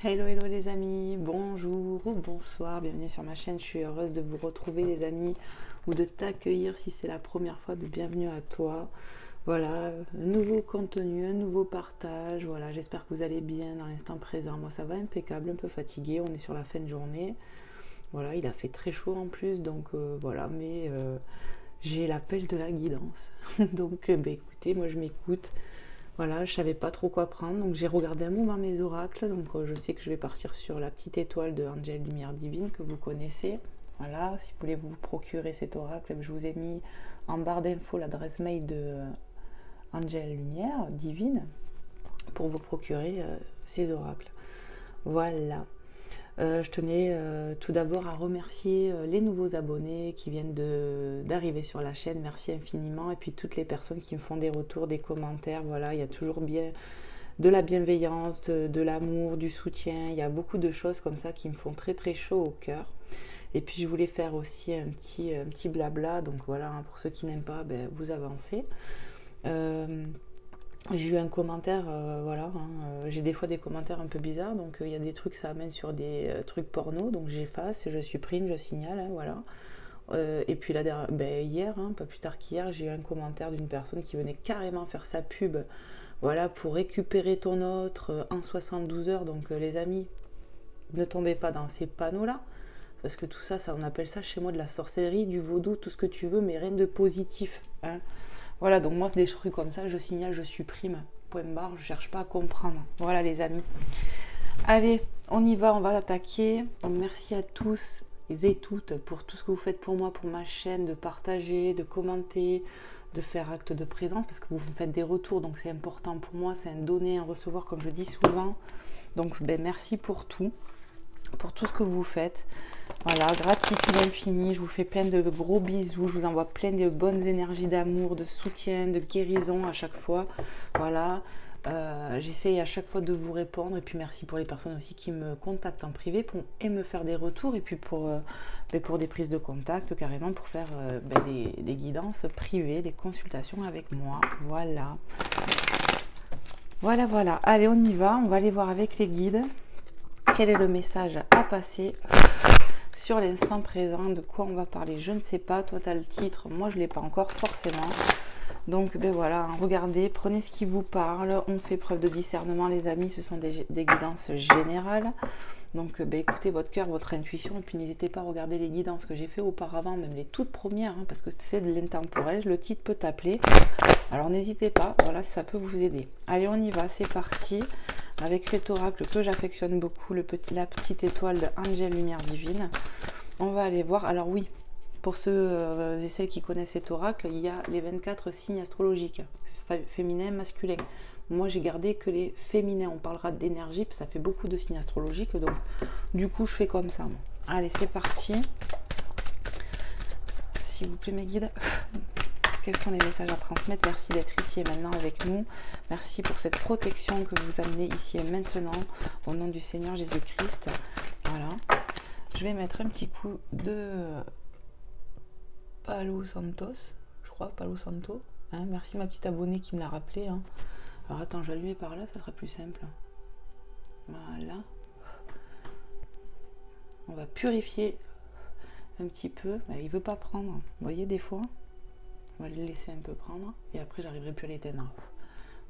Hello, hello les amis, bonjour ou bonsoir, bienvenue sur ma chaîne, je suis heureuse de vous retrouver les amis ou de t'accueillir si c'est la première fois, bienvenue à toi. Voilà, un nouveau contenu, un nouveau partage, voilà, j'espère que vous allez bien dans l'instant présent. Moi ça va impeccable, un peu fatigué, on est sur la fin de journée, voilà, il a fait très chaud en plus, donc voilà, mais j'ai l'appel de la guidance, donc écoutez, moi je m'écoute. Voilà, je savais pas trop quoi prendre, donc j'ai regardé un moment mes oracles, donc je sais que je vais partir sur la petite étoile de Angel Lumière Divine que vous connaissez. Voilà, si vous voulez vous procurer cet oracle, je vous ai mis en barre d'infos l'adresse mail de Angel Lumière Divine pour vous procurer ces oracles. Voilà. Je tenais tout d'abord à remercier les nouveaux abonnés qui viennent d'arriver sur la chaîne, merci infiniment, et puis toutes les personnes qui me font des retours, des commentaires, voilà, il y a toujours bien de la bienveillance, de l'amour, du soutien, il y a beaucoup de choses comme ça qui me font très très chaud au cœur. Et puis je voulais faire aussi un petit blabla, donc voilà, hein, pour ceux qui n'aiment pas, vous avancez. J'ai eu un commentaire, voilà, hein, j'ai des fois des commentaires un peu bizarres, donc il y a des trucs, ça amène sur des trucs porno, donc j'efface, je supprime, je signale, hein, voilà. Et puis là, hier, hein, pas plus tard qu'hier, j'ai eu un commentaire d'une personne qui venait carrément faire sa pub, voilà, pour récupérer ton autre en 72 heures, donc les amis, ne tombez pas dans ces panneaux-là, parce que tout ça, on appelle ça chez moi de la sorcellerie, du vaudou, tout ce que tu veux, mais rien de positif, hein. Voilà, donc moi, des trucs comme ça, je signale, je supprime, point barre, je cherche pas à comprendre. Voilà les amis. Allez, on y va, on va attaquer. Donc, merci à tous et toutes pour tout ce que vous faites pour moi, pour ma chaîne, de partager, de commenter, de faire acte de présence, parce que vous me faites des retours, donc c'est important pour moi, c'est un donner, un recevoir, comme je dis souvent. Donc, merci pour tout ce que vous faites. Voilà, gratitude infinie, je vous fais plein de gros bisous, je vous envoie plein de bonnes énergies d'amour, de soutien, de guérison à chaque fois. Voilà, j'essaye à chaque fois de vous répondre, et puis merci pour les personnes aussi qui me contactent en privé et me faire des retours, et puis pour des prises de contact carrément, pour faire des guidances privées, des consultations avec moi. Voilà. Voilà, allez on y va, on va aller voir avec les guides. Quel est le message à passer sur l'instant présent? De quoi on va parler? Je ne sais pas. Toi, tu as le titre. Moi, je ne l'ai pas encore forcément. Donc, voilà. Regardez, prenez ce qui vous parle. On fait preuve de discernement, les amis. Ce sont des guidances générales. Donc, écoutez votre cœur, votre intuition. Et puis, n'hésitez pas à regarder les guidances que j'ai fait auparavant, même les toutes premières, hein, parce que c'est de l'intemporel. Le titre peut t'appeler. Alors, n'hésitez pas. Voilà, si ça peut vous aider. Allez, on y va. C'est parti. Avec cet oracle que j'affectionne beaucoup, la petite étoile de Angel Lumière Divine. On va aller voir. Alors oui, pour ceux et celles qui connaissent cet oracle, il y a les 24 signes astrologiques, féminin, masculin. Moi, j'ai gardé que les féminins. On parlera d'énergie, ça fait beaucoup de signes astrologiques, donc du coup, je fais comme ça. Allez, c'est parti. S'il vous plaît, mes guides. Quels sont les messages à transmettre? Merci d'être ici et maintenant avec nous. Merci pour cette protection que vous amenez ici et maintenant. Au nom du Seigneur Jésus-Christ. Voilà. Je vais mettre un petit coup de Palo Santos. Je crois, Palo Santo. Hein, merci ma petite abonnée qui me l'a rappelé. Hein. Alors attends, je vais allumer par là, ça sera plus simple. Voilà. On va purifier un petit peu. Il ne veut pas prendre. Vous voyez des fois? On va le laisser un peu prendre et après j'arriverai plus à l'éteindre.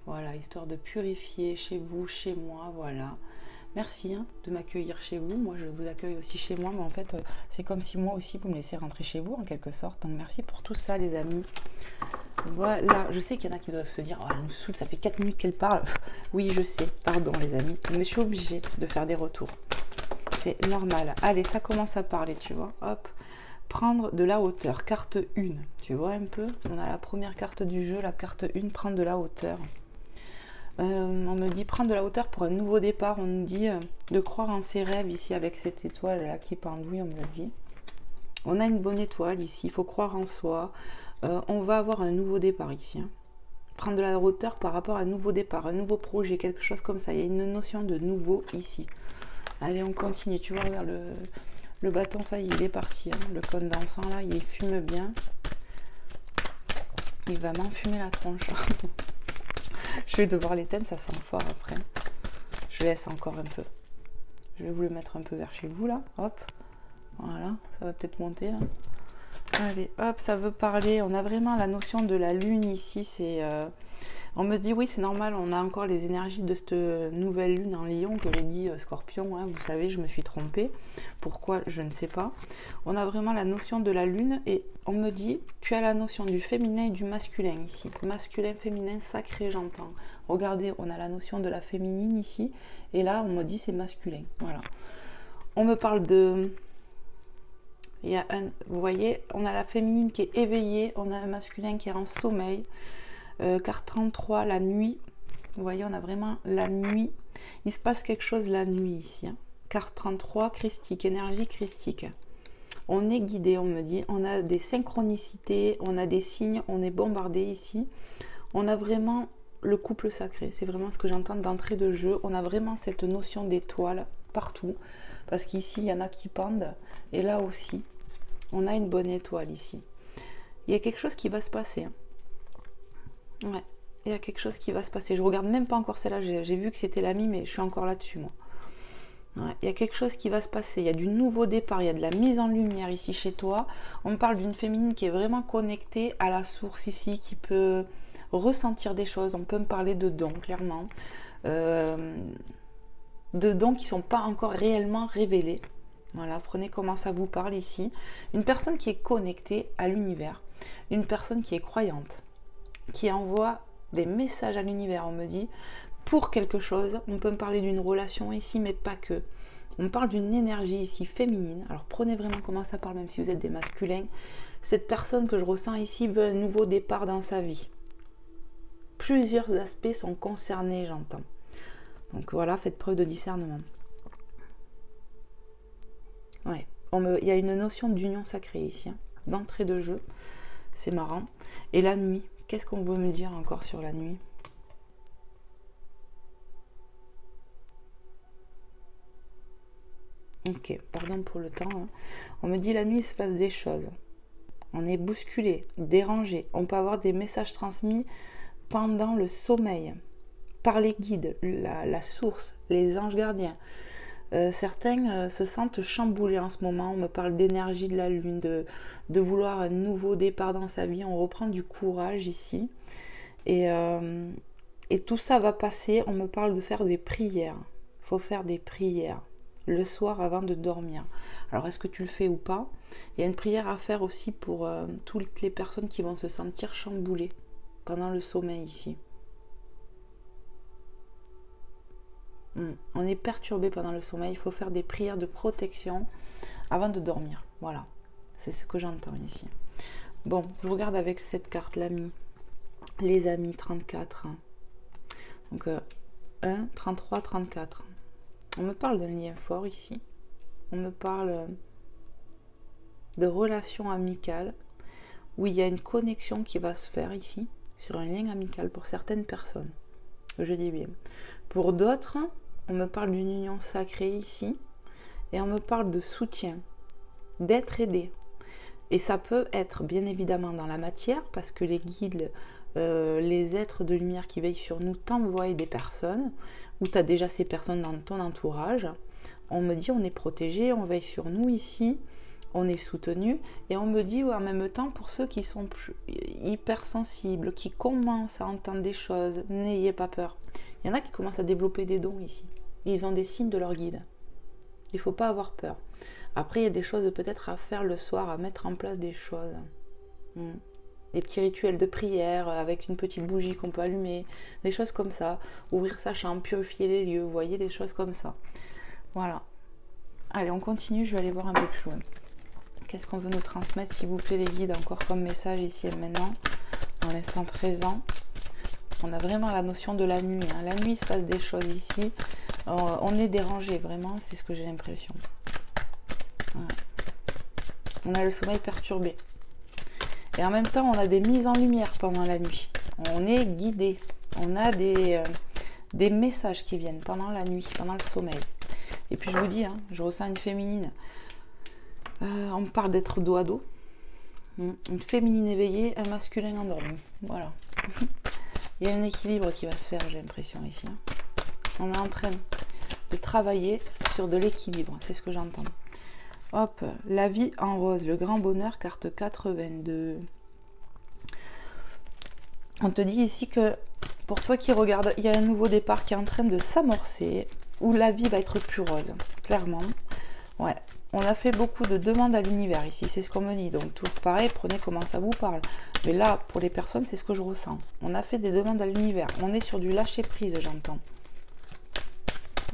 Voilà, histoire de purifier chez vous, chez moi, voilà. Merci hein, de m'accueillir chez vous. Moi, je vous accueille aussi chez moi, mais en fait, c'est comme si moi aussi, vous me laissez rentrer chez vous, en quelque sorte. Donc, merci pour tout ça, les amis. Voilà, je sais qu'il y en a qui doivent se dire « Oh, elle nous saoule, ça fait 4 minutes qu'elle parle. » Oui, je sais, pardon, les amis, mais je suis obligée de faire des retours. C'est normal. Allez, ça commence à parler, tu vois. Hop. Prendre de la hauteur, carte 1, tu vois un peu, on a la première carte du jeu, la carte 1, prendre de la hauteur. On me dit prendre de la hauteur pour un nouveau départ, on nous dit de croire en ses rêves ici avec cette étoile là qui pendouille, on me dit. On a une bonne étoile ici, il faut croire en soi, on va avoir un nouveau départ ici. Hein. Prendre de la hauteur par rapport à un nouveau départ, un nouveau projet, quelque chose comme ça, il y a une notion de nouveau ici. Allez, on continue, tu vois, regarde le bâton, ça y est, il est parti. Hein. Le condensant, là, il fume bien. Il va m'enfumer la tronche. Je vais devoir l'éteindre, ça sent fort après. Je laisse encore un peu. Je vais vous le mettre un peu vers chez vous là. Hop. Voilà, ça va peut-être monter là. Allez, hop, ça veut parler. On a vraiment la notion de la lune ici. On me dit oui, c'est normal, on a encore les énergies de cette nouvelle lune en Lion que j'ai dit Scorpion. Hein, vous savez, je me suis trompée. Pourquoi, je ne sais pas. On a vraiment la notion de la lune et on me dit tu as la notion du féminin et du masculin ici. Masculin, féminin, sacré, j'entends. Regardez, on a la notion de la féminine ici et là, on me dit c'est masculin. Voilà. On me parle de... vous voyez, on a la féminine qui est éveillée, on a un masculin qui est en sommeil. Carte 33, la nuit. Vous voyez, on a vraiment la nuit. Il se passe quelque chose la nuit ici. Hein. Carte 33, christique, énergie christique. On est guidé, on me dit. On a des synchronicités, on a des signes, on est bombardé ici. On a vraiment le couple sacré. C'est vraiment ce que j'entends d'entrée de jeu. On a vraiment cette notion d'étoile partout. Parce qu'ici, il y en a qui pendent. Et là aussi, on a une bonne étoile ici. Il y a quelque chose qui va se passer. Hein. Ouais, il y a quelque chose qui va se passer. Je regarde même pas encore celle-là. J'ai vu que c'était l'ami, mais je suis encore là-dessus, moi. Ouais, il y a quelque chose qui va se passer. Il y a du nouveau départ. Il y a de la mise en lumière ici chez toi. On me parle d'une féminine qui est vraiment connectée à la source ici, qui peut ressentir des choses. On peut me parler de dons, clairement. De dons qui ne sont pas encore réellement révélés. Voilà, prenez comment ça vous parle ici. Une personne qui est connectée à l'univers. Une personne qui est croyante. Qui envoie des messages à l'univers, on me dit, pour quelque chose. On peut me parler d'une relation ici, mais pas que. On me parle d'une énergie ici féminine. Alors prenez vraiment comment ça parle, même si vous êtes des masculins. Cette personne que je ressens ici veut un nouveau départ dans sa vie. Plusieurs aspects sont concernés, j'entends. Donc voilà, faites preuve de discernement. Ouais, il y a une notion d'union sacrée ici, hein, d'entrée de jeu. C'est marrant. Et la nuit. Qu'est-ce qu'on veut me dire encore sur la nuit? Ok, pardon pour le temps. Hein. On me dit la nuit, il se passe des choses. On est bousculé, dérangé. On peut avoir des messages transmis pendant le sommeil, par les guides, la source, les anges gardiens. Certains se sentent chamboulés en ce moment. On me parle d'énergie de la lune, de vouloir un nouveau départ dans sa vie. On reprend du courage ici. Et tout ça va passer. On me parle de faire des prières. Il faut faire des prières le soir avant de dormir. Alors, est-ce que tu le fais ou pas? Il y a une prière à faire aussi pour toutes les personnes qui vont se sentir chamboulées pendant le sommeil ici. On est perturbé pendant le sommeil. Il faut faire des prières de protection avant de dormir. Voilà, c'est ce que j'entends ici. Bon, je regarde avec cette carte l'ami. Les amis, 34. Donc 1, 33, 34. On me parle d'un lien fort ici. On me parle de relations amicales où il y a une connexion qui va se faire ici sur un lien amical pour certaines personnes. Je dis bien. Pour d'autres, on me parle d'une union sacrée ici et on me parle de soutien, d'être aidé. Et ça peut être bien évidemment dans la matière parce que les guides, les êtres de lumière qui veillent sur nous t'envoient des personnes ou tu as déjà ces personnes dans ton entourage. On me dit on est protégé, on veille sur nous ici, on est soutenu et on me dit en même temps pour ceux qui sont plus hypersensibles, qui commencent à entendre des choses, n'ayez pas peur. Il y en a qui commencent à développer des dons ici. Ils ont des signes de leur guide. Il ne faut pas avoir peur. Après, il y a des choses peut-être à faire le soir, à mettre en place des choses. Des petits rituels de prière avec une petite bougie qu'on peut allumer. Des choses comme ça. Ouvrir sa chambre, purifier les lieux. Vous voyez, des choses comme ça. Voilà. Allez, on continue. Je vais aller voir un peu plus loin. Qu'est-ce qu'on veut nous transmettre, s'il vous plaît, les guides, encore comme message ici et maintenant, dans l'instant présent. On a vraiment la notion de la nuit. Hein. La nuit, il se passe des choses ici. On est dérangé, vraiment, c'est ce que j'ai l'impression. Voilà. On a le sommeil perturbé. Et en même temps, on a des mises en lumière pendant la nuit. On est guidé. On a des messages qui viennent pendant la nuit, pendant le sommeil. Et puis je vous dis, hein, je ressens une féminine. On me parle d'être dos à dos. Une féminine éveillée, un masculin endormi. Voilà. Il y a un équilibre qui va se faire, j'ai l'impression, ici. On est en train de travailler sur de l'équilibre, c'est ce que j'entends. Hop, la vie en rose, le grand bonheur, carte 82. On te dit ici que pour toi qui regarde, il y a un nouveau départ qui est en train de s'amorcer, où la vie va être plus rose, clairement. Ouais, on a fait beaucoup de demandes à l'univers ici, c'est ce qu'on me dit. Donc toujours pareil, prenez comment ça vous parle. Mais là, pour les personnes, c'est ce que je ressens. On a fait des demandes à l'univers. On est sur du lâcher prise, j'entends.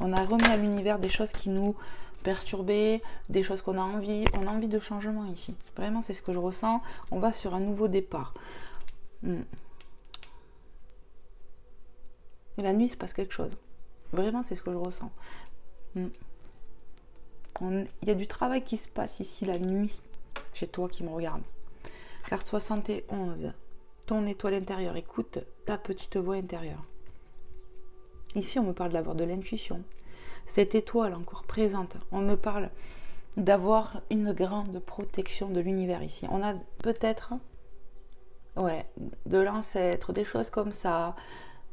On a remis à l'univers des choses qui nous perturbaient, des choses qu'on a envie. On a envie de changement ici. Vraiment, c'est ce que je ressens. On va sur un nouveau départ. Et la nuit, il se passe quelque chose. Vraiment, c'est ce que je ressens. Il y a du travail qui se passe ici la nuit, chez toi qui me regarde. Carte 71, ton étoile intérieure. Écoute ta petite voix intérieure. Ici, on me parle d'avoir de l'intuition. Cette étoile encore présente. On me parle d'avoir une grande protection de l'univers ici. On a peut-être de l'ancêtre, des choses comme ça.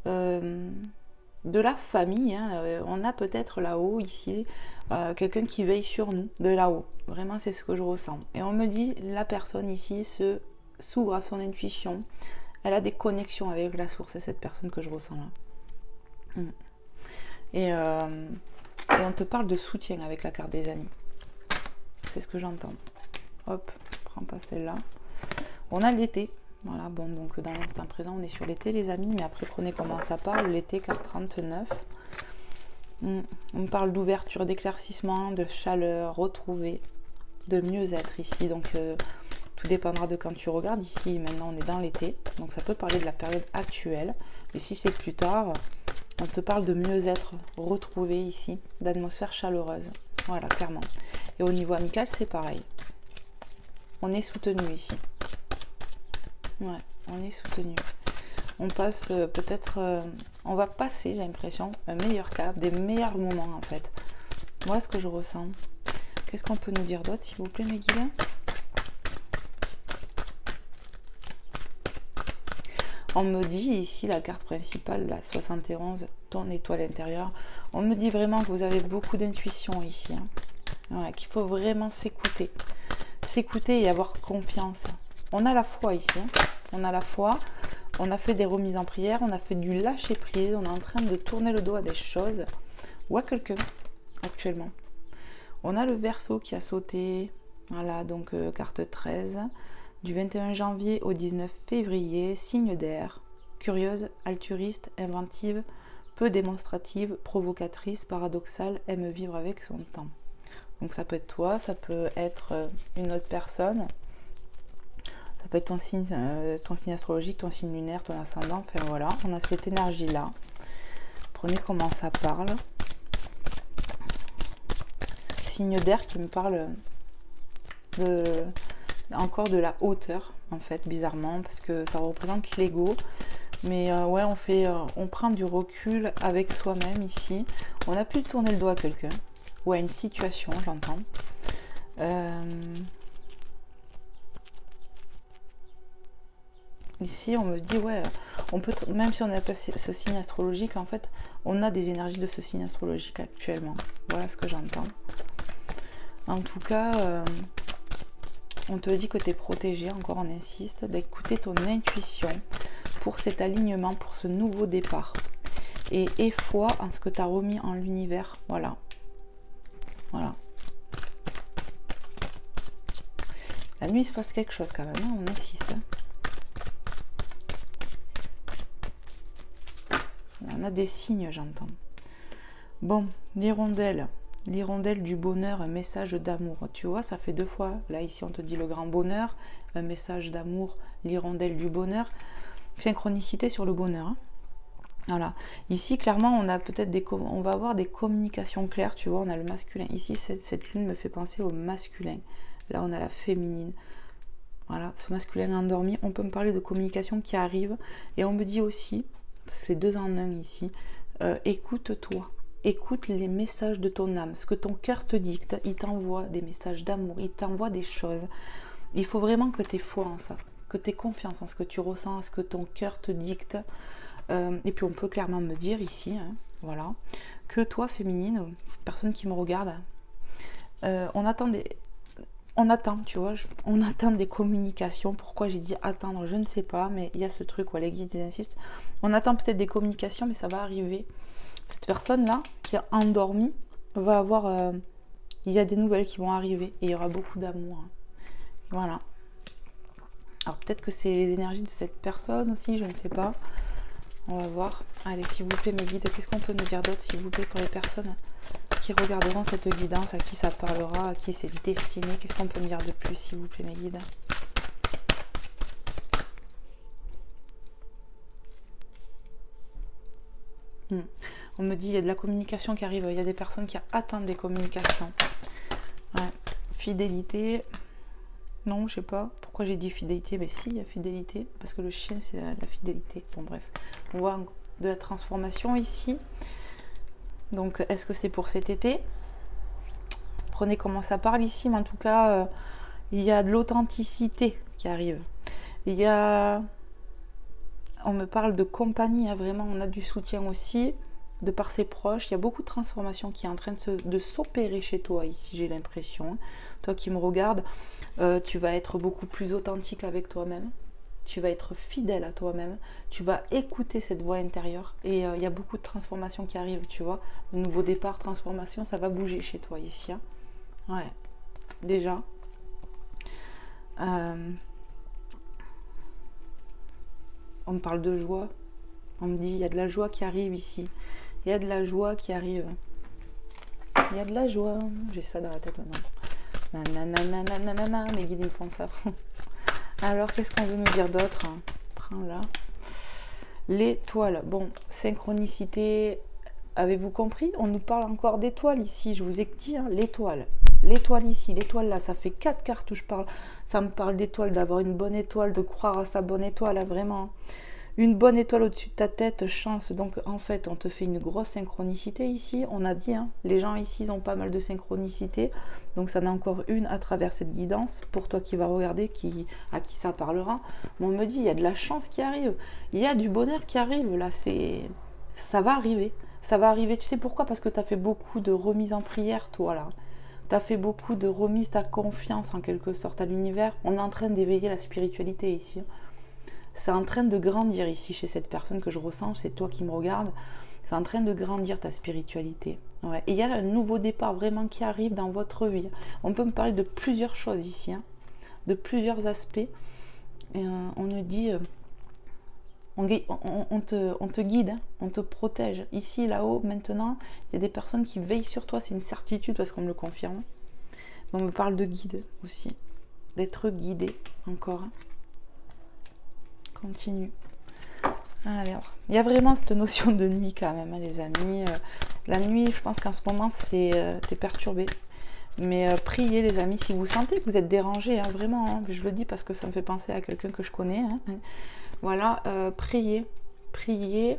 De la famille, hein. On a peut-être là-haut ici quelqu'un qui veille sur nous de là-haut. Vraiment, c'est ce que je ressens. Et on me dit, la personne ici s'ouvre à son intuition. Elle a des connexions avec la source. C'est cette personne que je ressens là. Et on te parle de soutien avec la carte des amis. C'est ce que j'entends. Hop, prends pas celle-là. On a l'été. Voilà, bon, donc dans l'instant présent, on est sur l'été, les amis, mais après, prenez comment ça parle. L'été, carte 39. On me parle d'ouverture, d'éclaircissement, de chaleur, retrouvée, de mieux-être ici. Donc, tout dépendra de quand tu regardes. Ici, maintenant, on est dans l'été. Donc, ça peut parler de la période actuelle. Mais si c'est plus tard, on te parle de mieux-être retrouvé ici, d'atmosphère chaleureuse. Voilà, clairement. Et au niveau amical, c'est pareil. On est soutenu ici. Ouais, on est soutenu. On passe peut-être... on va passer, j'ai l'impression, un meilleur cap, des meilleurs moments en fait. Voilà ce que je ressens. Qu'est-ce qu'on peut nous dire d'autre, s'il vous plaît, mes guillemets? On me dit ici, la carte principale, la 71, ton étoile intérieure. On me dit vraiment que vous avez beaucoup d'intuition ici. Hein. Ouais, qu'il faut vraiment s'écouter. S'écouter et avoir confiance. On a la foi ici. Hein. On a la foi. On a fait des remises en prière. On a fait du lâcher prise. On est en train de tourner le dos à des choses ou à quelqu'un actuellement. On a le Verseau qui a sauté. Voilà, donc carte 13. Du 21 janvier au 19 février, signe d'air, curieuse, altruiste, inventive, peu démonstrative, provocatrice, paradoxale, aime vivre avec son temps. Donc ça peut être toi, ça peut être une autre personne, ça peut être ton signe astrologique, ton signe lunaire, ton ascendant, enfin voilà, on a cette énergie-là. Prenez comment ça parle. Signe d'air qui me parle encore de la hauteur en fait, bizarrement, parce que ça représente l'ego, mais ouais, on prend du recul avec soi-même ici. On a pu tourner le dos à quelqu'un ou à une situation, j'entends. Ici on me dit ouais, on peut, même si on n'a pas ce signe astrologique, en fait on a des énergies de ce signe astrologique actuellement. Voilà ce que j'entends. En tout cas on te dit que tu es protégé, encore on insiste, d'écouter ton intuition pour cet alignement, pour ce nouveau départ. Et aie foi en ce que tu as remis en l'univers. Voilà. Voilà. La nuit, il se passe quelque chose quand même, hein, on insiste. On a des signes, j'entends. Bon, l'hirondelle. L'hirondelle du bonheur, un message d'amour. Tu vois, ça fait deux fois. Là, ici, on te dit le grand bonheur, un message d'amour, l'hirondelle du bonheur. Synchronicité sur le bonheur. Hein. Voilà. Ici, clairement, on a peut-être on va avoir des communications claires. Tu vois, on a le masculin. Ici, cette lune me fait penser au masculin. Là, on a la féminine. Voilà, ce masculin endormi. On peut me parler de communication qui arrive. Et on me dit aussi, c'est deux en un ici, écoute-toi. Écoute les messages de ton âme, ce que ton cœur te dicte, il t'envoie des messages d'amour, il t'envoie des choses. Il faut vraiment que tu aies foi en ça, que tu aies confiance en ce que tu ressens, en ce que ton cœur te dicte. Et puis on peut clairement me dire ici, hein, voilà, que toi féminine, personne qui me regarde. On attend, tu vois, on attend des communications. Pourquoi j'ai dit attendre, je ne sais pas, mais il y a ce truc où les guides ils insistent. On attend peut-être des communications, mais ça va arriver. Cette personne-là, qui est endormie, va avoir... il y a des nouvelles qui vont arriver et il y aura beaucoup d'amour. Voilà. Alors peut-être que c'est les énergies de cette personne aussi, je ne sais pas. On va voir. Allez, s'il vous plaît, mes guides, qu'est-ce qu'on peut me dire d'autre, s'il vous plaît, pour les personnes qui regarderont cette guidance, à qui ça parlera, à qui c'est destiné. Qu'est-ce qu'on peut me dire de plus, s'il vous plaît, mes guides? On me dit il y a de la communication qui arrive, il y a des personnes qui attendent des communications. Ouais. Fidélité. Non, je sais pas pourquoi j'ai dit fidélité, mais si, il y a fidélité, parce que le chien c'est la fidélité. Bon bref, on voit de la transformation ici. Donc est-ce que c'est pour cet été? Prenez comment ça parle ici, mais en tout cas, il y a de l'authenticité qui arrive. Il y a... On me parle de compagnie, hein, vraiment, on a du soutien aussi, de par ses proches. Il y a beaucoup de transformations qui est en train de s'opérer chez toi ici, j'ai l'impression. Hein. Toi qui me regardes, tu vas être beaucoup plus authentique avec toi-même. Tu vas être fidèle à toi-même. Tu vas écouter cette voix intérieure. Et il y a beaucoup de transformations qui arrivent, tu vois. Le nouveau départ, transformation, ça va bouger chez toi ici. Hein. Ouais, déjà. On me parle de joie. On me dit, il y a de la joie qui arrive ici. Il y a de la joie qui arrive. Il y a de la joie. J'ai ça dans la tête maintenant. Nanana, mes guides ils me font ça. Alors, qu'est-ce qu'on veut nous dire d'autre? Prends là. L'étoile. Bon, synchronicité. Avez-vous compris? On nous parle encore d'étoiles ici. Je vous ai dit, hein, l'étoile. L'étoile ici, l'étoile là, ça fait 4 cartes où je parle. Ça me parle d'étoile, d'avoir une bonne étoile, de croire à sa bonne étoile, là, vraiment. Une bonne étoile au-dessus de ta tête, chance. Donc en fait, on te fait une grosse synchronicité ici. On a dit, hein, les gens ici, ils ont pas mal de synchronicité. Donc ça en a encore une à travers cette guidance. Pour toi qui vas regarder, à qui ça parlera. Mais on me dit, il y a de la chance qui arrive. Il y a du bonheur qui arrive. Là, ça va arriver. Ça va arriver. Tu sais pourquoi? Parce que tu as fait beaucoup de remises en prière, toi, là. Tu as fait beaucoup de remises, ta confiance, en quelque sorte, à l'univers. On est en train d'éveiller la spiritualité ici. C'est en train de grandir ici chez cette personne que je ressens, c'est toi qui me regardes. C'est en train de grandir ta spiritualité. Ouais. Et il y a un nouveau départ vraiment qui arrive dans votre vie. On peut me parler de plusieurs choses ici, hein, de plusieurs aspects. Et, on nous dit, on te guide, hein, on te protège. Ici, là-haut, maintenant, il y a des personnes qui veillent sur toi, c'est une certitude parce qu'on me le confirme. Mais on me parle de guide aussi, d'être guidé encore. Hein. Continue. Alors, il y a vraiment cette notion de nuit quand même, hein, les amis. La nuit, je pense qu'en ce moment, t'es perturbé. Mais priez, les amis, si vous sentez que vous êtes dérangé, hein, vraiment. Hein, je le dis parce que ça me fait penser à quelqu'un que je connais. Hein. Voilà, priez. Priez.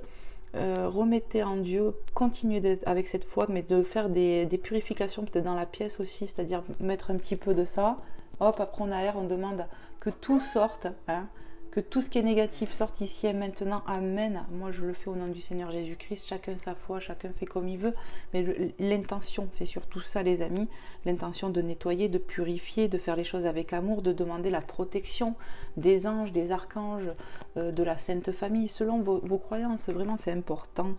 Remettez en Dieu, continuez avec cette foi, mais de faire des purifications peut-être dans la pièce aussi, c'est-à-dire mettre un petit peu de ça. Hop, après on aère, on demande que tout sorte, hein. Que tout ce qui est négatif sorte ici et maintenant. Amen. Moi, je le fais au nom du Seigneur Jésus-Christ. Chacun sa foi, chacun fait comme il veut. Mais l'intention, c'est surtout ça, les amis. L'intention de nettoyer, de purifier, de faire les choses avec amour, de demander la protection des anges, des archanges, de la Sainte Famille, selon vos croyances. Vraiment, c'est important.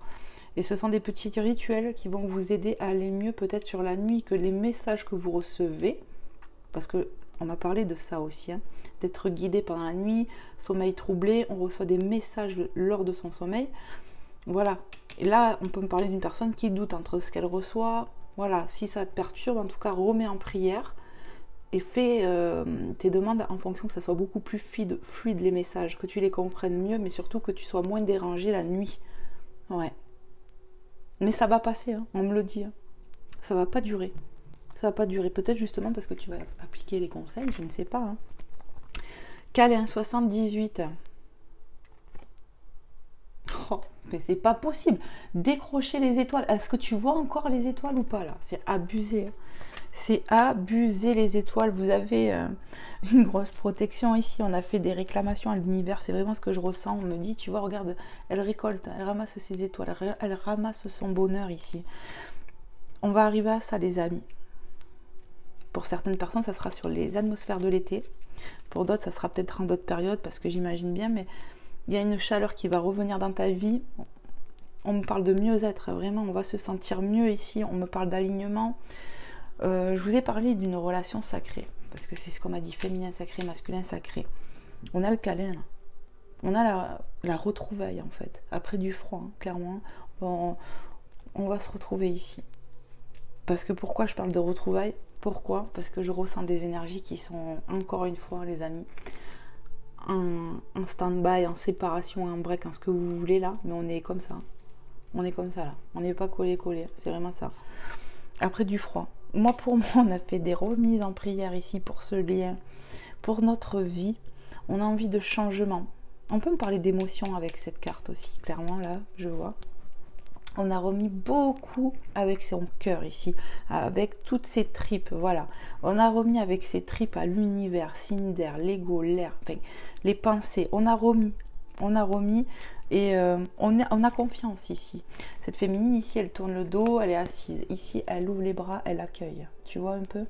Et ce sont des petits rituels qui vont vous aider à aller mieux, peut-être sur la nuit, que les messages que vous recevez. Parce que on m'a parlé de ça aussi, hein, d'être guidé pendant la nuit, sommeil troublé, on reçoit des messages lors de son sommeil. Voilà. Et là, on peut me parler d'une personne qui doute entre ce qu'elle reçoit. Voilà, si ça te perturbe, en tout cas, remets en prière et fais tes demandes en fonction que ça soit beaucoup plus fluide les messages, que tu les comprennes mieux, mais surtout que tu sois moins dérangé la nuit. Ouais. Mais ça va passer, hein, on me le dit. Hein. Ça va pas durer. Ça va pas durer, peut-être justement parce que tu vas appliquer les conseils, je ne sais pas. Hein. Câlin 78. Oh, mais c'est pas possible. Décrocher les étoiles. Est-ce que tu vois encore les étoiles ou pas là? C'est abusé. Hein. C'est abusé les étoiles. Vous avez une grosse protection ici. On a fait des réclamations à l'univers. C'est vraiment ce que je ressens. On me dit, tu vois, regarde, elle récolte, elle ramasse ses étoiles, elle ramasse son bonheur ici. On va arriver à ça, les amis. Pour certaines personnes, ça sera sur les atmosphères de l'été. Pour d'autres, ça sera peut-être en d'autres périodes, parce que j'imagine bien, mais il y a une chaleur qui va revenir dans ta vie. On me parle de mieux-être, vraiment, on va se sentir mieux ici. On me parle d'alignement. Je vous ai parlé d'une relation sacrée, parce que c'est ce qu'on m'a dit, féminin sacré, masculin sacré. On a le câlin, là. On a la retrouvaille, en fait. Après du froid, hein, clairement, on va se retrouver ici. Parce que pourquoi je parle de retrouvailles? Pourquoi? Parce que je ressens des énergies qui sont, encore une fois, les amis, en stand-by, en séparation, en break, en ce que vous voulez là, mais on est comme ça. On est comme ça là. On n'est pas collé, c'est vraiment ça. Après du froid. Moi, pour moi, on a fait des remises en prière ici pour ce lien, pour notre vie. On a envie de changement. On peut me parler d'émotion avec cette carte aussi, clairement, là, je vois. On a remis beaucoup avec son cœur ici, avec toutes ses tripes, voilà. On a remis avec ses tripes à l'univers, Cinder, l'ego, l'air, enfin, les pensées. On a remis et on a confiance ici. Cette féminine ici, elle tourne le dos, elle est assise. Ici, elle ouvre les bras, elle accueille. Tu vois un peu?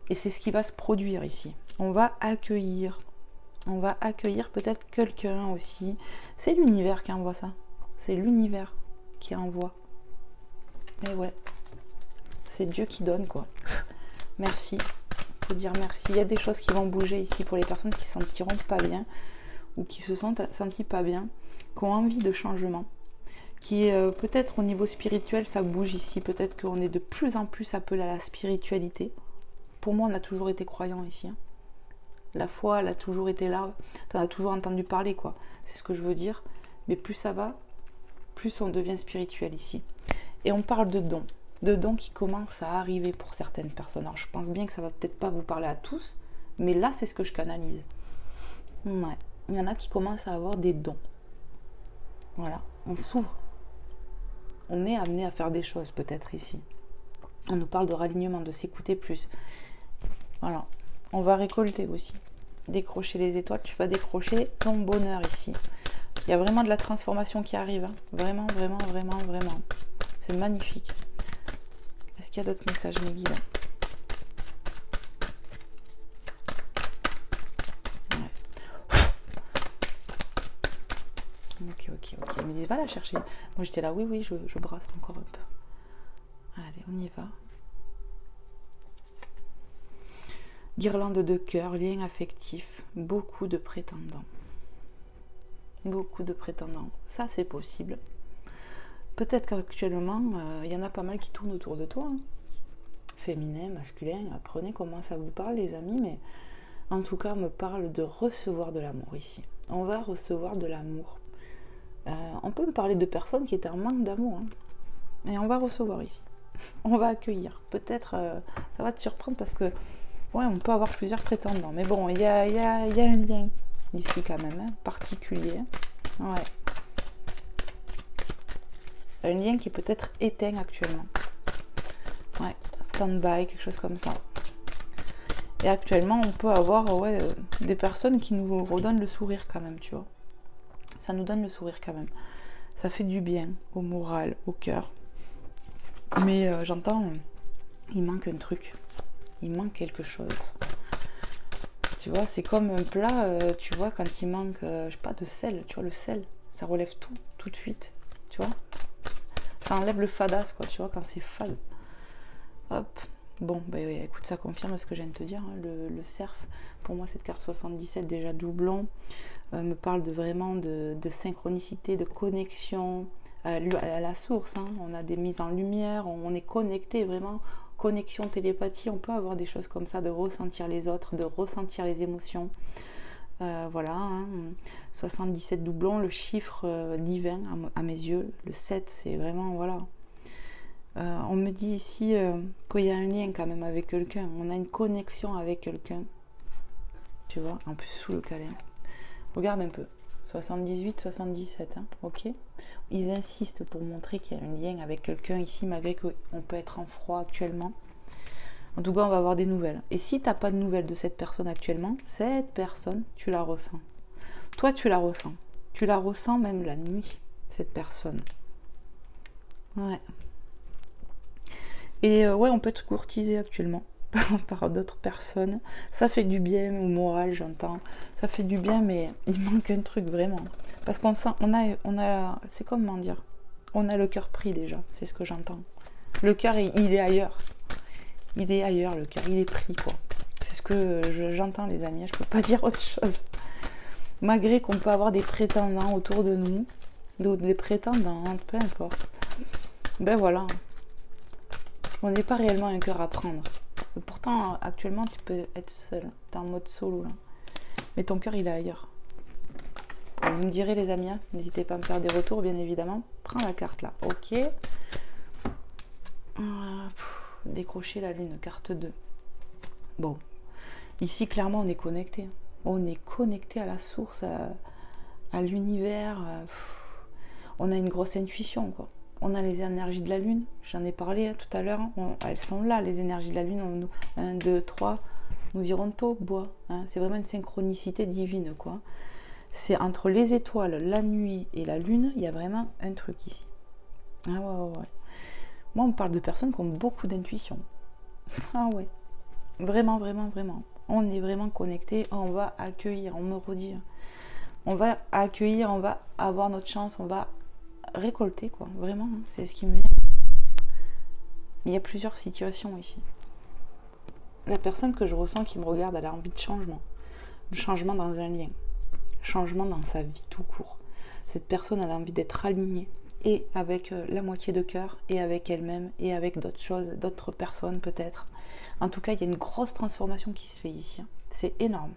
Et c'est ce qui va se produire ici. On va accueillir. On va accueillir peut-être quelqu'un aussi. C'est l'univers qui envoie ça. C'est l'univers qui envoie. Et ouais, c'est Dieu qui donne, quoi. Merci. Faut dire merci. Il y a des choses qui vont bouger ici pour les personnes qui se sentiront pas bien ou qui se sont senties pas bien, qui ont envie de changement, qui peut-être au niveau spirituel ça bouge ici, peut-être qu'on est de plus en plus appelé à la spiritualité. Pour moi, on a toujours été croyants ici, hein. La foi, elle a toujours été là, t'en as toujours entendu parler, quoi. C'est ce que je veux dire. Mais plus ça va, plus on devient spirituel ici. Et on parle de dons qui commencent à arriver pour certaines personnes. Alors je pense bien que ça va peut-être pas vous parler à tous, mais là c'est ce que je canalise. Ouais, il y en a qui commencent à avoir des dons. Voilà, on s'ouvre. On est amené à faire des choses peut-être ici. On nous parle de ralignement, de s'écouter plus. Voilà, on va récolter aussi. Décrocher les étoiles, tu vas décrocher ton bonheur ici. Il y a vraiment de la transformation qui arrive, hein. Vraiment, vraiment, vraiment, vraiment. C'est magnifique. Est-ce qu'il y a d'autres messages, mes guides? Ouais. Ok. Ils me disent, va la chercher. Moi, j'étais là, oui, je brasse encore un peu. Allez, on y va. Guirlande de cœur, lien affectif, beaucoup de prétendants. Beaucoup de prétendants. Ça, c'est possible. Peut-être qu'actuellement, il y en a pas mal qui tournent autour de toi. Hein. Féminin, masculin, apprenez comment ça vous parle, les amis, mais en tout cas, on me parle de recevoir de l'amour ici. On va recevoir de l'amour. On peut me parler de personnes qui étaient en manque d'amour. Hein. Et on va recevoir ici. On va accueillir. Peut-être, ça va te surprendre parce que, ouais, on peut avoir plusieurs prétendants. Mais bon, il y a un lien ici quand même, hein, particulier. Ouais. Un lien qui est peut-être éteint actuellement. Ouais, stand-by, quelque chose comme ça. Et actuellement, on peut avoir des personnes qui nous redonnent le sourire quand même, tu vois. Ça nous donne le sourire quand même. Ça fait du bien au moral, au cœur. Mais j'entends, il manque un truc. Il manque quelque chose. Tu vois, c'est comme un plat, tu vois, quand il manque, je sais pas, de sel. Tu vois, le sel, ça relève tout de suite. Tu vois, ça enlève le fadasse, quoi, tu vois, quand c'est fade. Hop. Bon, bah oui, écoute, ça confirme ce que je viens de te dire. Hein, le cerf, pour moi, cette carte 77, déjà doublon, me parle vraiment de synchronicité, de connexion à la source. Hein. On a des mises en lumière, on est connecté vraiment. Connexion, télépathie, on peut avoir des choses comme ça, de ressentir les autres, de ressentir les émotions. Voilà, hein. 77 doublons, le chiffre divin à mes yeux. Le 7, c'est vraiment, voilà. On me dit ici qu'il y a un lien quand même avec quelqu'un. On a une connexion avec quelqu'un. Tu vois, en plus sous le câlin. Regarde un peu. 78, 77, hein, ok. Ils insistent pour montrer qu'il y a un lien avec quelqu'un ici, malgré qu'on peut être en froid actuellement. En tout cas, on va avoir des nouvelles. Et si tu n'as pas de nouvelles de cette personne actuellement, cette personne, tu la ressens. Toi, tu la ressens. Tu la ressens même la nuit, cette personne. Ouais. Et ouais, on peut être courtisé actuellement par d'autres personnes. Ça fait du bien au moral, j'entends. Ça fait du bien, mais il manque un truc vraiment. Parce qu'on sent, c'est comment dire, on a le cœur pris déjà, c'est ce que j'entends. Le cœur, il est ailleurs. Il est ailleurs, le cœur, il est pris, quoi. C'est ce que j'entends, les amis, je peux pas dire autre chose. Malgré qu'on peut avoir des prétendants autour de nous, des prétendantes, peu importe. Ben voilà, on n'est pas réellement un cœur à prendre. Pourtant, actuellement, tu peux être seul, t'es en mode solo, là. Mais ton cœur, il est ailleurs. Vous me direz, les amis, n'hésitez pas à me faire des retours, bien évidemment. Prends la carte, là, ok. Décrocher la lune, carte 2. Bon, ici, clairement, on est connecté. On est connecté à la source, à l'univers. On a une grosse intuition, quoi. On a les énergies de la lune, j'en ai parlé tout à l'heure, elles sont là, les énergies de la lune. 1, 2, 3, nous irons tôt, bois. Hein. C'est vraiment une synchronicité divine, quoi. C'est entre les étoiles, la nuit et la lune, il y a vraiment un truc ici. Ah ouais. Moi, on me parle de personnes qui ont beaucoup d'intuition. Ah ouais. Vraiment. On est vraiment connectés, on va accueillir, on me redit. On va accueillir, on va avoir notre chance, on va récolter, quoi. Vraiment, hein, c'est ce qui me vient. Il y a plusieurs situations ici. La personne que je ressens qui me regarde, elle a envie de changement. De changement dans un lien. Changement dans sa vie tout court. Cette personne, elle a envie d'être alignée. Et avec la moitié de cœur, et avec elle-même, et avec d'autres choses, d'autres personnes peut-être. En tout cas, il y a une grosse transformation qui se fait ici. Hein. C'est énorme.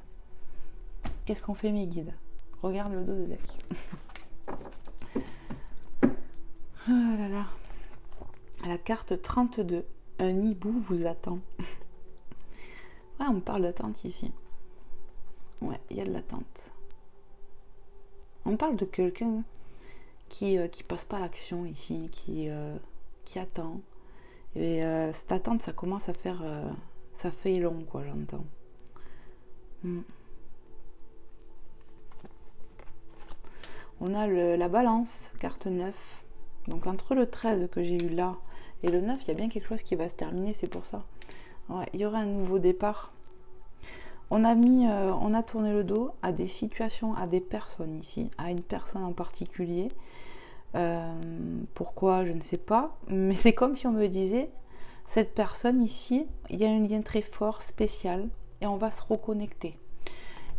Qu'est-ce qu'on fait, mes guides? Regarde le dos de deck. Oh là là. À la carte 32, un hibou vous attend. Ah, on parle d'attente ici. Ouais, il y a de l'attente. On parle de quelqu'un qui passe pas à l'action ici, qui attend. Et cette attente, ça commence à faire... ça fait long, quoi, j'entends. On a la balance, carte 9. Donc entre le 13 que j'ai eu là et le 9, il y a bien quelque chose qui va se terminer, c'est pour ça. Ouais, il y aura un nouveau départ. On a tourné le dos à des situations, à des personnes ici, à une personne en particulier. Pourquoi, je ne sais pas. Mais c'est comme si on me disait, cette personne ici, il y a un lien très fort, spécial, et on va se reconnecter.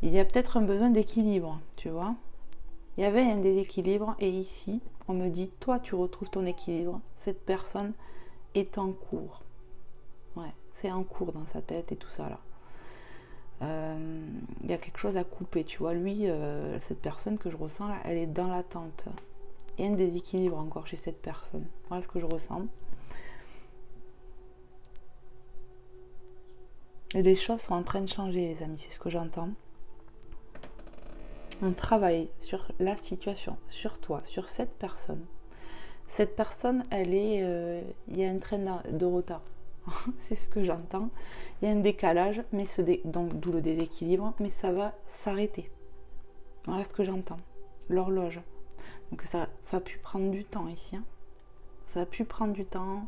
Il y a peut-être un besoin d'équilibre, tu vois. Il y avait un déséquilibre, et ici, on me dit, toi, tu retrouves ton équilibre. Cette personne est en cours. Ouais, c'est en cours dans sa tête et tout ça, là. Il y a quelque chose à couper, tu vois. Lui, cette personne que je ressens là, elle est dans l'attente. Il y a un déséquilibre encore chez cette personne. Voilà ce que je ressens. Et les choses sont en train de changer, les amis, c'est ce que j'entends. On travaille sur la situation, sur toi, sur cette personne. Cette personne, elle est... il y a un train de retard. C'est ce que j'entends. Il y a un décalage, mais donc d'où le déséquilibre, mais ça va s'arrêter. Voilà ce que j'entends. L'horloge. Donc ça a pu prendre du temps ici. Hein. Ça a pu prendre du temps.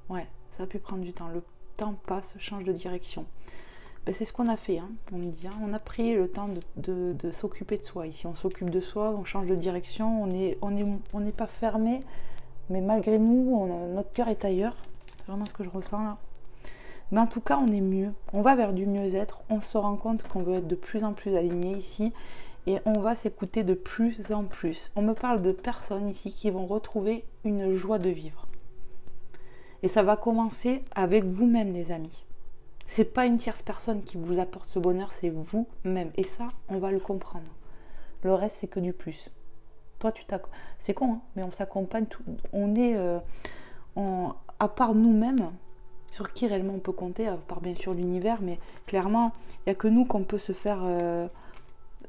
Ouais, ça a pu prendre du temps. Le temps passe, change de direction. Ben, c'est ce qu'on a fait. Hein. On me dit, hein, on a pris le temps de s'occuper de soi. Ici, on s'occupe de soi, on change de direction. On n'est pas fermé, mais malgré nous, notre cœur est ailleurs. C'est vraiment ce que je ressens là. Mais en tout cas, on est mieux. On va vers du mieux-être. On se rend compte qu'on veut être de plus en plus aligné ici. Et on va s'écouter de plus en plus. On me parle de personnes ici qui vont retrouver une joie de vivre. Et ça va commencer avec vous-même, les amis. C'est pas une tierce personne qui vous apporte ce bonheur, c'est vous-même. Et ça, on va le comprendre. Le reste, c'est que du plus. Toi, c'est con, hein, mais on s'accompagne. On est... à part nous-mêmes, sur qui réellement on peut compter, à part bien sûr l'univers, mais clairement, il n'y a que nous qu'on peut se faire...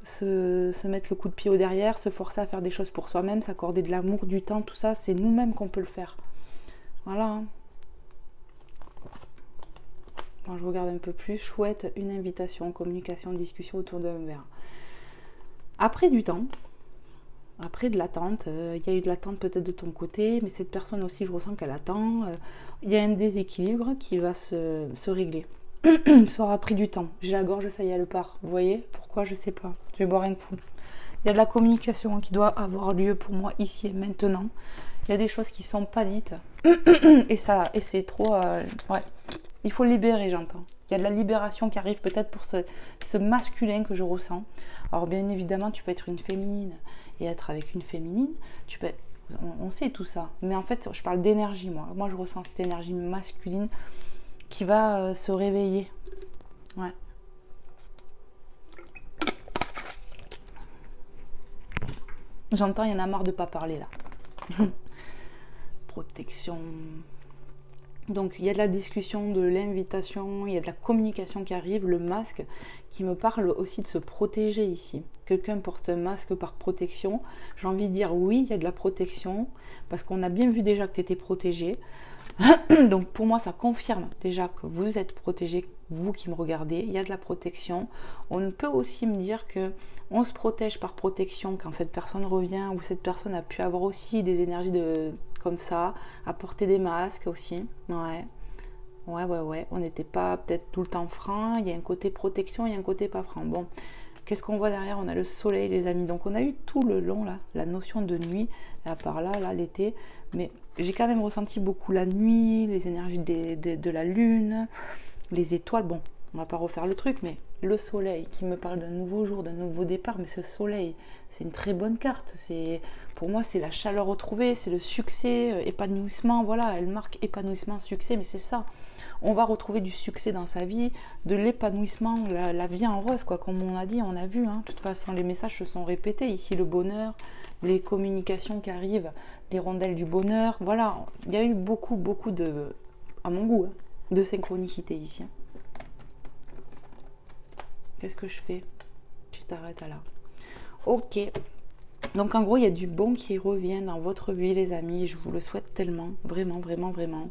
se mettre le coup de pied au derrière, se forcer à faire des choses pour soi-même, s'accorder de l'amour, du temps, tout ça, c'est nous-mêmes qu'on peut le faire. Voilà. Hein. Quand je regarde un peu plus, chouette, une invitation, communication, discussion autour d'un verre. Après du temps, Après de l'attente, il y a eu de l'attente peut-être de ton côté, mais cette personne aussi, je ressens qu'elle attend. Il y a un déséquilibre qui va se régler. Ça aura pris du temps. J'ai la gorge, ça y est, elle part. Vous voyez? Pourquoi? Je sais pas. Je vais boire un coup. Il y a de la communication qui doit avoir lieu pour moi ici et maintenant. Il y a des choses qui sont pas dites. Et c'est trop... ouais. Il faut libérer, j'entends. Il y a de la libération qui arrive peut-être pour ce masculin que je ressens. Alors bien évidemment, tu peux être une féminine et être avec une féminine. Tu peux... on sait tout ça. Mais en fait, je parle d'énergie, moi. Moi, je ressens cette énergie masculine qui va se réveiller. Ouais. J'entends, il y en a marre de pas parler là. Protection. Donc il y a de la discussion, de l'invitation, il y a de la communication qui arrive, le masque qui me parle aussi de se protéger ici. Quelqu'un porte un masque par protection. J'ai envie de dire oui, il y a de la protection, parce qu'on a bien vu déjà que tu étais protégé. Donc pour moi ça confirme déjà que vous êtes protégé, vous qui me regardez, il y a de la protection. On peut aussi me dire que on se protège par protection quand cette personne revient, ou cette personne a pu avoir aussi des énergies comme ça, à porter des masques aussi. Ouais. On n'était pas peut-être tout le temps franc, il y a un côté protection, il y a un côté pas franc. Bon, qu'est-ce qu'on voit derrière? On a le soleil, les amis. Donc on a eu tout le long là, la notion de nuit, et à part là, l'été. Mais j'ai quand même ressenti beaucoup la nuit, les énergies de la lune, les étoiles. Bon, on va pas refaire le truc, mais le soleil qui me parle d'un nouveau jour, d'un nouveau départ. Mais ce soleil, c'est une très bonne carte. Pour moi, c'est la chaleur retrouvée, c'est le succès, épanouissement. Voilà, elle marque épanouissement, succès, mais c'est ça. On va retrouver du succès dans sa vie, de l'épanouissement, la vie en rose, quoi. Comme on a dit, on a vu. Hein. De toute façon, les messages se sont répétés. Ici, le bonheur, les communications qui arrivent, les rondelles du bonheur. Voilà, il y a eu beaucoup de, à mon goût, hein, de synchronicité ici. Hein. Qu'est-ce que je fais? Tu t'arrêtes à là. Ok. Donc en gros, il y a du bon qui revient dans votre vie, les amis. Et je vous le souhaite tellement. Vraiment, vraiment, vraiment.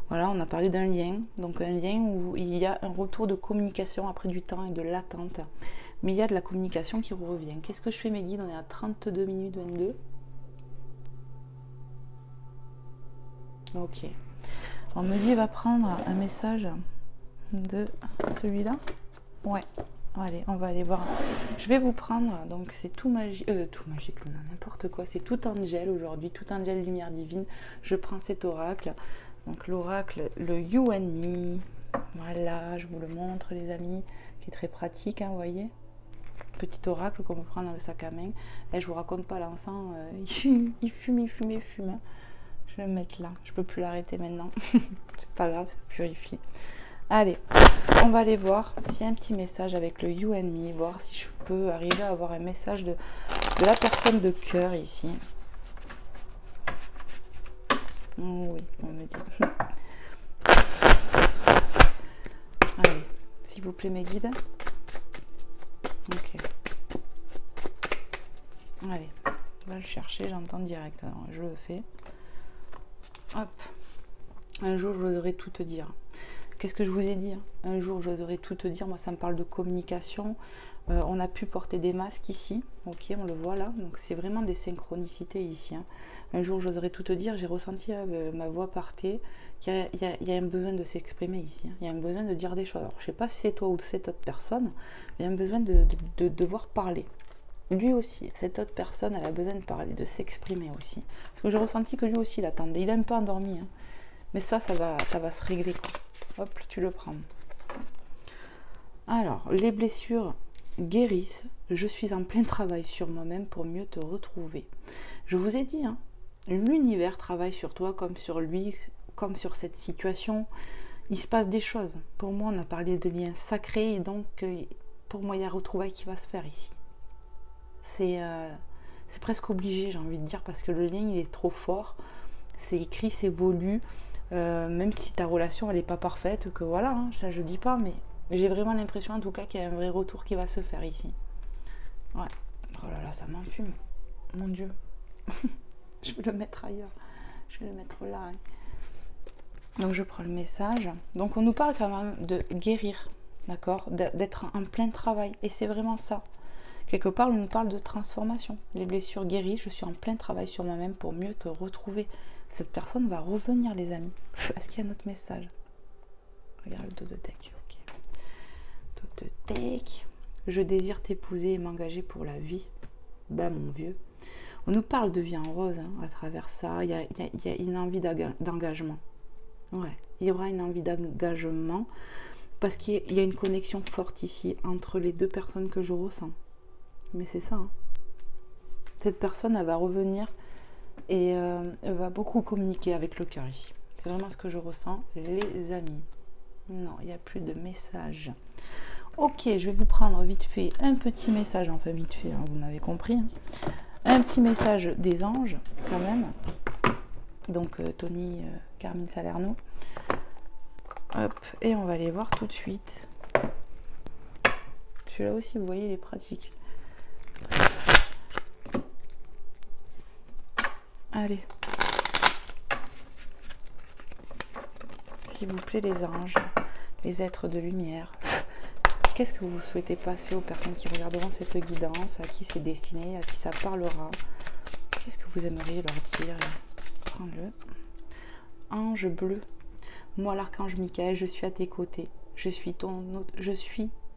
Voilà, on a parlé d'un lien. Donc un lien où il y a un retour de communication après du temps et de l'attente. Mais il y a de la communication qui revient. Qu'est-ce que je fais, mes guides? On est à 32 minutes 22. Ok. On me dit, va prendre un message de celui-là. Ouais. Allez, on va aller voir. Je vais vous prendre, donc c'est tout magique, n'importe quoi. C'est tout angel aujourd'hui, tout angel lumière divine. Je prends cet oracle. Donc l'oracle, le You and Me. Voilà, je vous le montre, les amis, qui est très pratique, hein, vous voyez. Petit oracle qu'on peut prendre dans le sac à main. Et je vous raconte pas, l'encens, il fume. Hein. Je vais le mettre là. Je peux plus l'arrêter maintenant. C'est pas grave, ça purifie. Allez, on va aller voir s'il y a un petit message avec le You and Me, voir si je peux arriver à avoir un message de la personne de cœur ici. Oh oui, on me dit. Allez, s'il vous plaît, mes guides. Ok. Allez, on va le chercher, j'entends direct. Alors, je le fais. Hop. Un jour, j'oserai tout te dire. Qu'est-ce que je vous ai dit? Un jour, j'oserai tout te dire. Moi, ça me parle de communication. On a pu porter des masques ici. Ok, on le voit là. Donc, c'est vraiment des synchronicités ici. Hein. Un jour, j'oserai tout te dire. J'ai ressenti ma voix partait. Il y a un besoin de s'exprimer ici. Hein. Il y a un besoin de dire des choses. Alors, je ne sais pas si c'est toi ou cette autre personne. Mais il y a un besoin de devoir parler. Lui aussi, cette autre personne, elle a besoin de parler, de s'exprimer aussi. Parce que j'ai ressenti que lui aussi, il attendait. Il est un peu endormi. Hein. Mais ça va se régler, quoi. Hop, tu le prends. Alors, les blessures guérissent. Je suis en plein travail sur moi-même pour mieux te retrouver. Je vous ai dit, hein, l'univers travaille sur toi comme sur lui, comme sur cette situation. Il se passe des choses. Pour moi, on a parlé de liens sacrés. Et donc, pour moi, il y a retrouvailles qui va se faire ici. C'est presque obligé, j'ai envie de dire, parce que le lien, il est trop fort. C'est écrit, c'est voulu. Même si ta relation elle n'est pas parfaite, que voilà, hein, ça je dis pas, mais j'ai vraiment l'impression en tout cas qu'il y a un vrai retour qui va se faire ici. Ouais. Oh là là, ça m'enfume. Mon Dieu. Je vais le mettre ailleurs. Je vais le mettre là. Hein. Donc je prends le message. Donc on nous parle quand même de guérir, d'accord, d'être en plein travail. Et c'est vraiment ça. Quelque part, on nous parle de transformation. Les blessures guéries, je suis en plein travail sur moi-même pour mieux te retrouver. Cette personne va revenir, les amis. Est-ce qu'il y a un autre message? Regarde le dos de deck. Ok. Dos de deck. Je désire t'épouser et m'engager pour la vie. Bah, mon vieux. On nous parle de vie en rose à travers ça. Il y a une envie d'engagement. Ouais, il y aura une envie d'engagement parce qu'il y a une connexion forte ici entre les deux personnes que je ressens. Mais c'est ça. Cette personne, elle va revenir et elle va beaucoup communiquer avec le cœur ici. C'est vraiment ce que je ressens, les amis. Non, il n'y a plus de message. Ok, je vais vous prendre vite fait un petit message, enfin vite fait, vous m'avez compris. Un petit message des anges, quand même. Donc, Tony, Carmine Salerno. Hop, et on va aller voir tout de suite. Celui-là aussi, vous voyez, il est pratique. Allez. S'il vous plaît, les anges, les êtres de lumière. Qu'est-ce que vous souhaitez passer aux personnes qui regarderont cette guidance, à qui c'est destiné, à qui ça parlera? Qu'est-ce que vous aimeriez leur dire? Prends-le. Ange bleu. Moi, l'archange Michael, je suis à tes côtés. Je suis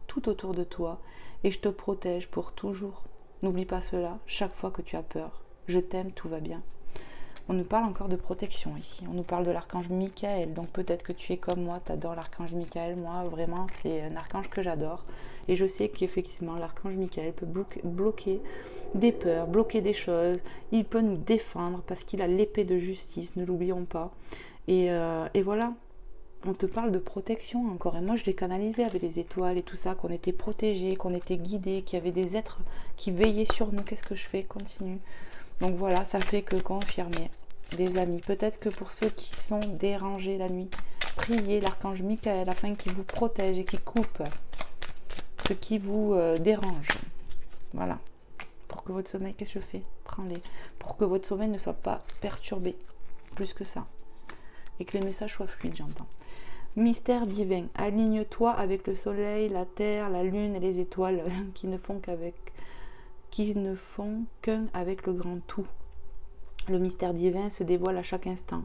tout autour de toi et je te protège pour toujours. N'oublie pas cela chaque fois que tu as peur. Je t'aime, tout va bien. On nous parle encore de protection ici. On nous parle de l'archange Michael. Donc peut-être que tu es comme moi, tu adores l'archange Michael. Moi, vraiment, c'est un archange que j'adore. Et je sais qu'effectivement, l'archange Michael peut bloquer des peurs, bloquer des choses. Il peut nous défendre parce qu'il a l'épée de justice, ne l'oublions pas. Et voilà, on te parle de protection encore. Et moi, je l'ai canalisé avec les étoiles et tout ça, qu'on était protégés, qu'on était guidés, qu'il y avait des êtres qui veillaient sur nous. Qu'est-ce que je fais? Continue. Donc voilà, ça fait que confirmer, les amis. Peut-être que pour ceux qui sont dérangés la nuit, priez l'archange Michael afin qu'il vous protège et qu'il coupe ce qui vous dérange. Voilà. Pour que votre sommeil, qu'est-ce que je fais? Prends-les. Pour que votre sommeil ne soit pas perturbé. Plus que ça. Et que les messages soient fluides, j'entends. Mystère divin. Aligne-toi avec le soleil, la terre, la lune et les étoiles qui ne font qu'un avec le grand tout. Le mystère divin se dévoile à chaque instant,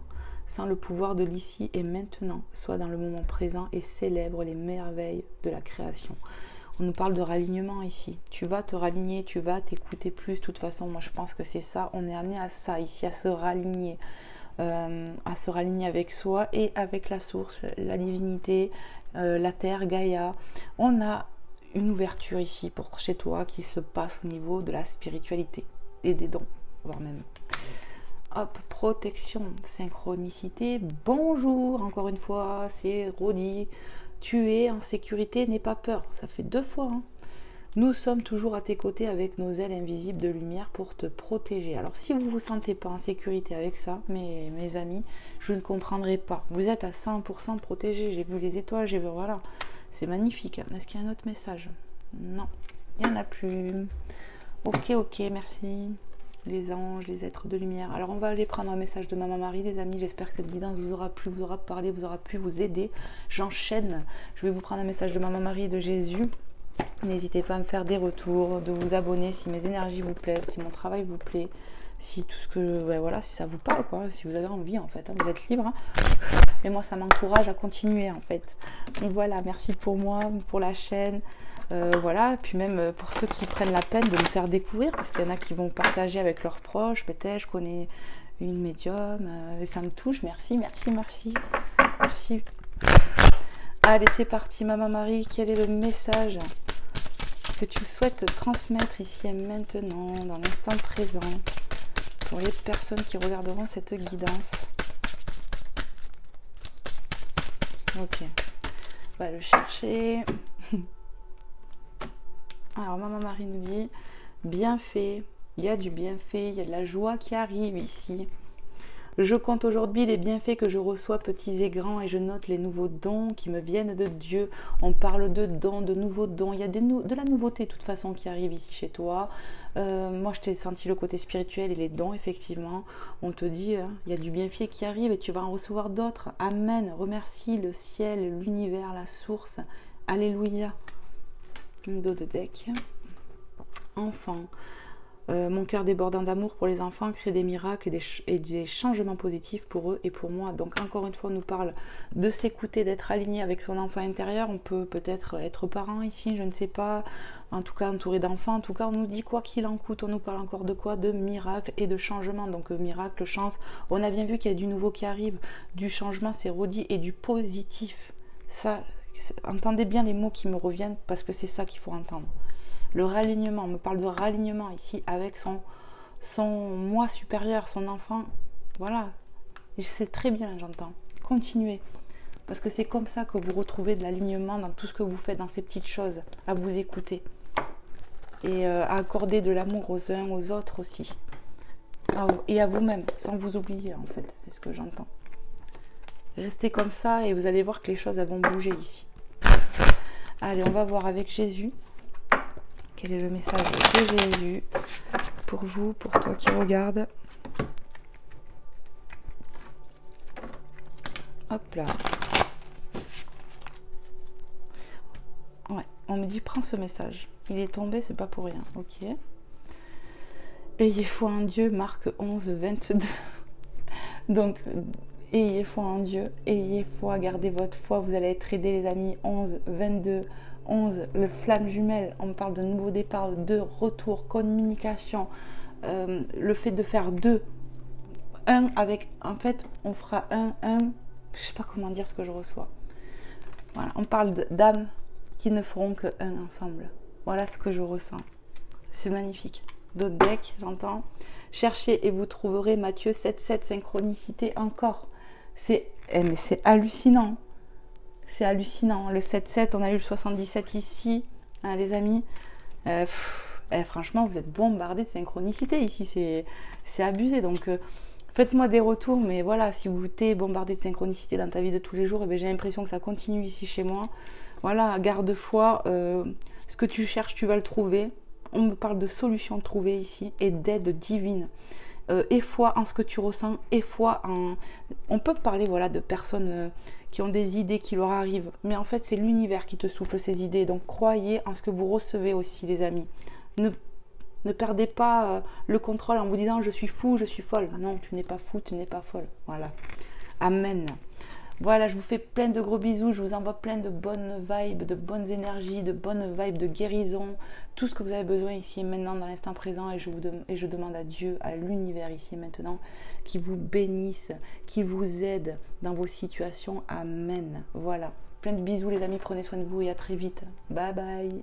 sans le pouvoir de l'ici et maintenant. Sois dans le moment présent et célèbre les merveilles de la création. On nous parle de ralignement ici. Tu vas te raligner, tu vas t'écouter plus. De toute façon, moi je pense que c'est ça. On est amené à ça ici, à se raligner avec soi et avec la source, la divinité, la terre, Gaïa. On a une ouverture ici pour chez toi qui se passe au niveau de la spiritualité et des dons, voire même. Hop, protection, synchronicité. Bonjour, encore une fois, c'est Rodi. Tu es en sécurité, n'aie pas peur. Ça fait 2 fois. Hein. Nous sommes toujours à tes côtés avec nos ailes invisibles de lumière pour te protéger. Alors si vous ne vous sentez pas en sécurité avec ça, mes amis, je ne comprendrai pas. Vous êtes à 100% protégés. J'ai vu les étoiles, j'ai vu, voilà. C'est magnifique. Est-ce qu'il y a un autre message? Non, il n'y en a plus. Ok, merci. Les anges, les êtres de lumière. Alors on va aller prendre un message de Maman Marie, les amis. J'espère que cette guidance vous aura plu, vous aura parlé, vous aura pu vous aider. J'enchaîne. Je vais vous prendre un message de Maman Marie et de Jésus. N'hésitez pas à me faire des retours, de vous abonner si mes énergies vous plaisent, si mon travail vous plaît, si tout ce que, ouais, voilà, si ça vous parle, quoi, si vous avez envie en fait, hein, vous êtes libre. Hein. Et moi, ça m'encourage à continuer en fait. Donc voilà, merci pour moi, pour la chaîne. Voilà, puis même pour ceux qui prennent la peine de me faire découvrir, parce qu'il y en a qui vont partager avec leurs proches, peut-être je connais une médium, et ça me touche, merci. Allez, c'est parti, Maman Marie, quel est le message que tu souhaites transmettre ici et maintenant, dans l'instant présent, pour les personnes qui regarderont cette guidance? Ok, on va le chercher. Alors, Maman Marie nous dit, bienfait, il y a du bienfait, il y a de la joie qui arrive ici. Je compte aujourd'hui les bienfaits que je reçois, petits et grands, et je note les nouveaux dons qui me viennent de Dieu. On parle de dons, de nouveaux dons. Il y a de la nouveauté, de toute façon, qui arrive ici chez toi. Moi, je t'ai senti le côté spirituel et les dons, effectivement. On te dit, il y a du bienfait qui arrive et tu vas en recevoir d'autres. Amen. Remercie le ciel, l'univers, la source. Alléluia. Un dos de deck. enfants. Mon cœur débordant d'amour pour les enfants crée des miracles et des changements positifs pour eux et pour moi. Donc encore une fois, on nous parle de s'écouter, d'être aligné avec son enfant intérieur. On peut peut-être être parent ici, je ne sais pas. En tout cas, entouré d'enfants. En tout cas, on nous dit quoi qu'il en coûte. On nous parle encore de quoi? De miracles et de changements. Donc miracle, chance. On a bien vu qu'il y a du nouveau qui arrive. Du changement, c'est redit, et du positif. Ça, entendez bien les mots qui me reviennent parce que c'est ça qu'il faut entendre. Le ralignement, on me parle de ralignement ici avec son moi supérieur, son enfant. Voilà, et c'est très bien, j'entends. Continuez, parce que c'est comme ça que vous retrouvez de l'alignement dans tout ce que vous faites, dans ces petites choses, à vous écouter. Et à accorder de l'amour aux uns, aux autres aussi. Et à vous-même, sans vous oublier en fait, c'est ce que j'entends. Restez comme ça et vous allez voir que les choses elles vont bouger ici. Allez, on va voir avec Jésus. Quel est le message de Jésus pour vous, pour toi qui regarde? Hop là. Ouais, on me dit prends ce message. Il est tombé, c'est pas pour rien. Ok. Ayez foi en Dieu, Marc 11, 22. Donc, ayez foi en Dieu, ayez foi, gardez votre foi, vous allez être aidés les amis. 11, 22. 11, le flamme jumelle, on me parle de nouveau départ, de retour, communication, le fait de faire deux, un avec, en fait, on fera un, je sais pas comment dire ce que je reçois. Voilà, on parle d'âmes qui ne feront que un ensemble. Voilà ce que je ressens. C'est magnifique. D'autres decks, j'entends. Cherchez et vous trouverez. Matthieu 7,7, synchronicité encore. Mais c'est hallucinant. C'est hallucinant. Le 7-7, on a eu le 77 ici, hein, les amis. Franchement, vous êtes bombardés de synchronicité ici. C'est abusé. Donc, faites-moi des retours. Mais voilà, si vous êtes bombardé de synchronicité dans ta vie de tous les jours, j'ai l'impression que ça continue ici chez moi. Voilà, garde foi. Ce que tu cherches, tu vas le trouver. On me parle de solutions trouvées ici et d'aide divine. Et foi en ce que tu ressens, et foi en... On peut parler voilà, de personnes qui ont des idées qui leur arrivent, mais en fait c'est l'univers qui te souffle ces idées, donc croyez en ce que vous recevez aussi les amis. Ne perdez pas le contrôle en vous disant je suis fou, je suis folle. Non, tu n'es pas fou, tu n'es pas folle. Voilà. Amen. Voilà, je vous fais plein de gros bisous, je vous envoie plein de bonnes vibes, de bonnes énergies, de bonnes vibes, de guérison, tout ce que vous avez besoin ici et maintenant dans l'instant présent, et je demande à Dieu, à l'univers ici et maintenant, qui vous bénisse, qui vous aide dans vos situations. Amen. Voilà, plein de bisous les amis, prenez soin de vous et à très vite. Bye bye.